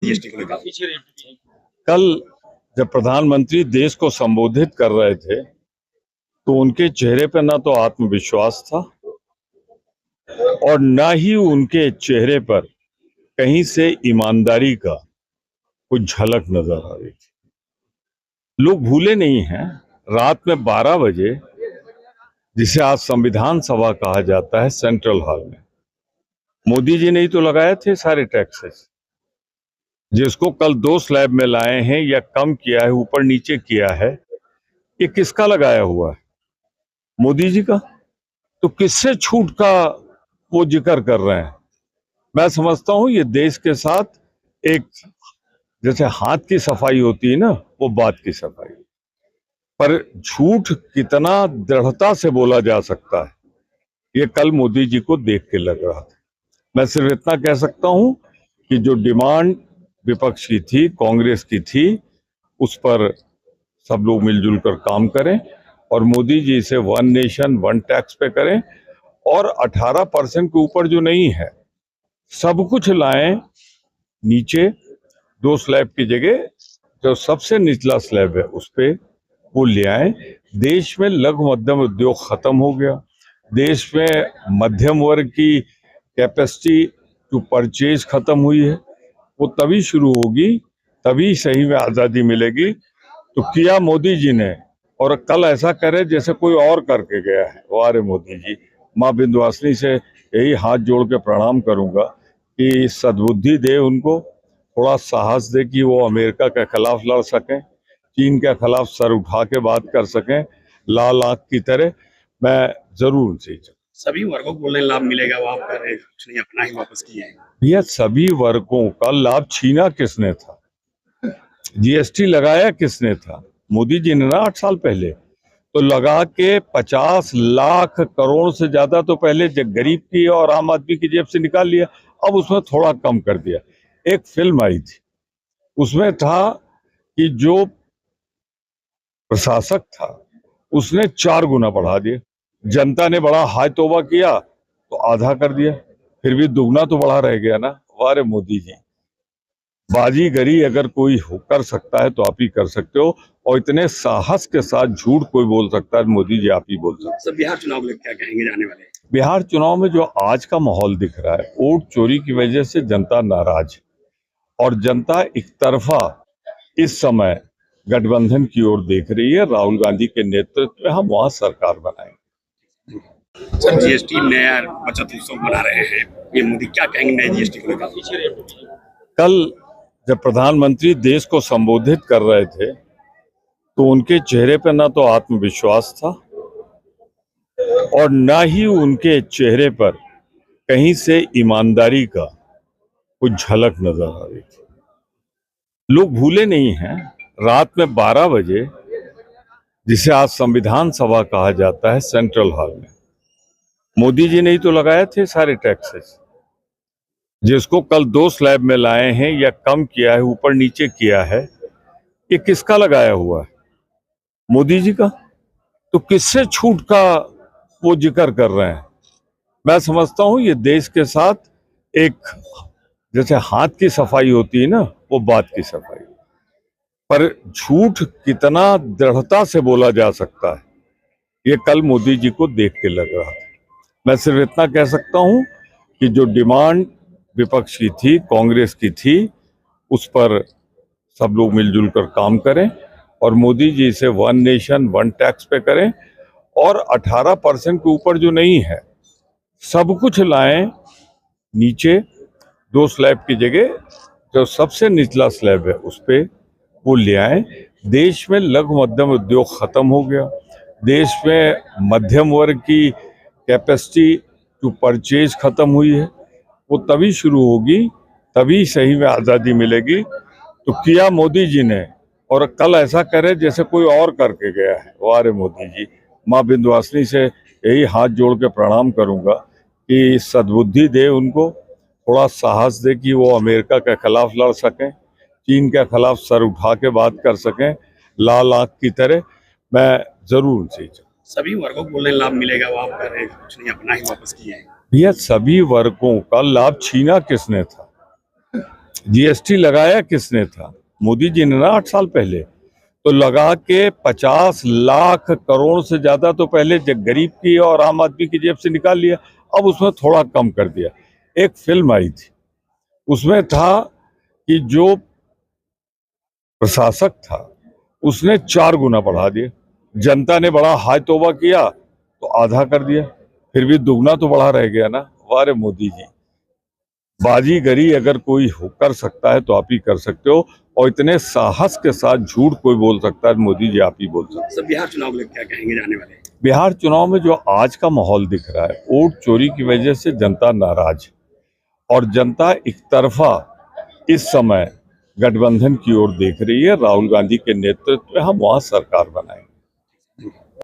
GST को लेकर कल जब प्रधानमंत्री देश को संबोधित कर रहे थे तो उनके चेहरे पर ना तो आत्मविश्वास था और ना ही उनके चेहरे पर कहीं से ईमानदारी का कुछ झलक नजर आ रही थी। लोग भूले नहीं हैं, रात में 12 बजे, जिसे आज संविधान सभा कहा जाता है, सेंट्रल हॉल में मोदी जी ने ही तो लगाए थे सारे टैक्सेस, जिसको कल 2 स्लैब में लाए हैं या कम किया है, ऊपर नीचे किया है। ये किसका लगाया हुआ है? मोदी जी का। तो किससे छूट का वो जिक्र कर रहे हैं? मैं समझता हूं ये देश के साथ एक, जैसे हाथ की सफाई होती है ना, वो बात की सफाई। पर झूठ कितना दृढ़ता से बोला जा सकता है, ये कल मोदी जी को देख के लग रहा था। मैं सिर्फ इतना कह सकता हूं कि जो डिमांड विपक्ष की थी, कांग्रेस की थी, उस पर सब लोग मिलजुल कर काम करें और मोदी जी से 1 नेशन 1 टैक्स पे करें और 18% के ऊपर जो नहीं है सब कुछ लाएं नीचे। 2 स्लैब की जगह जो सबसे निचला स्लैब है उस पे वो ले आए। देश में लघु मध्यम उद्योग खत्म हो गया। देश में मध्यम वर्ग की कैपेसिटी टू परचेज खत्म हुई है। वो तभी शुरू होगी, तभी सही में आजादी मिलेगी। तो किया मोदी जी ने, और कल ऐसा करे जैसे कोई और करके गया है। वारे मोदी जी, माँ विंध्यवासिनी से यही हाथ जोड़ के प्रणाम करूंगा कि सद्बुद्धि दे उनको, थोड़ा साहस दे कि वो अमेरिका के खिलाफ लड़ सकें, चीन के खिलाफ सर उठा के बात कर सकें लाल आंख की तरह। मैं जरूर उनसे सभी वर्गों को लाभ मिलेगा, वो आप कह रहे हैं, कुछ नहीं अपना ही वापस किए हैं। भैया, सभी वर्गों का लाभ छीना किसने था? जीएसटी लगाया किसने था? मोदी जी ने ना 8 साल पहले तो लगा के 50 लाख करोड़ से ज्यादा तो पहले गरीब की और आम आदमी की जेब से निकाल लिया। अब उसमें थोड़ा कम कर दिया। एक फिल्म आई थी, उसमें था कि जो प्रशासक था उसने 4 गुना बढ़ा दिया। जनता ने बड़ा हाय तौबा किया तो आधा कर दिया, फिर भी दुगना तो बढ़ा रह गया ना। वारे मोदी जी, बाजीगरी अगर कोई कर सकता है तो आप ही कर सकते हो, और इतने साहस के साथ झूठ कोई बोल सकता है, मोदी जी आप ही बोल सकते हैं। सब बिहार चुनाव में क्या कहेंगे जाने वाले? बिहार चुनाव में जो आज का माहौल दिख रहा है, वोट चोरी की वजह से जनता नाराज है और जनता एक तरफा इस समय गठबंधन की ओर देख रही है। राहुल गांधी के नेतृत्व में हम वहां सरकार बनाएंगे। सर, जीएसटी नया बचत उत्सव बना रहे हैं, ये मोदी क्या कहेंगे नए जीएसटी को लेकर? कल जब प्रधानमंत्री देश को संबोधित कर रहे थे तो उनके चेहरे पर ना तो आत्मविश्वास था और ना ही उनके चेहरे पर कहीं से ईमानदारी का कुछ झलक नजर आ रही थी। लोग भूले नहीं हैं, रात में 12 बजे, जिसे आज संविधान सभा कहा जाता है, सेंट्रल हॉल में मोदी जी ने ही तो लगाए थे सारे टैक्सेस, जिसको कल 2 स्लैब में लाए हैं या कम किया है, ऊपर नीचे किया है। ये किसका लगाया हुआ है? मोदी जी का। तो किससे छूट का वो जिक्र कर रहे हैं? मैं समझता हूं ये देश के साथ एक, जैसे हाथ की सफाई होती है ना, वो बात की सफाई। पर झूठ कितना दृढ़ता से बोला जा सकता है, ये कल मोदी जी को देख के लग रहा था। मैं सिर्फ इतना कह सकता हूं कि जो डिमांड विपक्ष की थी, कांग्रेस की थी, उस पर सब लोग मिलजुल कर काम करें और मोदी जी से 1 नेशन 1 टैक्स पे करें और 18% के ऊपर जो नहीं है सब कुछ लाएं नीचे। 2 स्लैब की जगह जो सबसे निचला स्लैब है उस पे वो ले आए। देश में लघु मध्यम उद्योग खत्म हो गया। देश में मध्यम वर्ग की कैपेसिटी टू परचेज खत्म हुई है। वो तभी शुरू होगी, तभी सही में आजादी मिलेगी। तो किया मोदी जी ने, और कल ऐसा करे जैसे कोई और करके गया है। वारे मोदी जी, माँ विंध्यवासिनी से यही हाथ जोड़ के प्रणाम करूंगा कि सद्बुद्धि दे उनको, थोड़ा साहस दे कि वो अमेरिका के खिलाफ लड़ सकें, चीन के खिलाफ सर उठा के बात कर सकें लाल आंख की तरह। मैं जरूर उनसे सभी वर्गों को लाभ मिलेगा, वो आप कह रहे हैं, कुछ नहीं अपना ही वापस किए हैं। भैया, सभी वर्गों का लाभ छीना किसने था? जीएसटी लगाया किसने था? मोदी जी ने ना 8 साल पहले। तो लगा के 50 लाख करोड़ से ज्यादा तो पहले गरीब की और आम आदमी की जेब से निकाल लिया। अब उसमें थोड़ा कम कर दिया। एक फिल्म आई थी, उसमें था कि जो प्रशासक था उसने 4 गुना बढ़ा दिया। जनता ने बड़ा हाय तौबा किया तो आधा कर दिया, फिर भी दुगना तो बढ़ा रह गया ना। वारे मोदी जी, बाजीगरी अगर कोई कर सकता है तो आप ही कर सकते हो, और इतने साहस के साथ झूठ कोई बोल सकता है, मोदी जी आप ही बोल सकते हैं। सर, बिहार चुनाव को लेकर क्या कहेंगे जाने वाले? बिहार चुनाव में जो आज का माहौल दिख रहा है, वोट चोरी की वजह से जनता नाराज है और जनता एक तरफा इस समय गठबंधन की ओर देख रही है। राहुल गांधी के नेतृत्व में हम वहां सरकार बनाएंगे।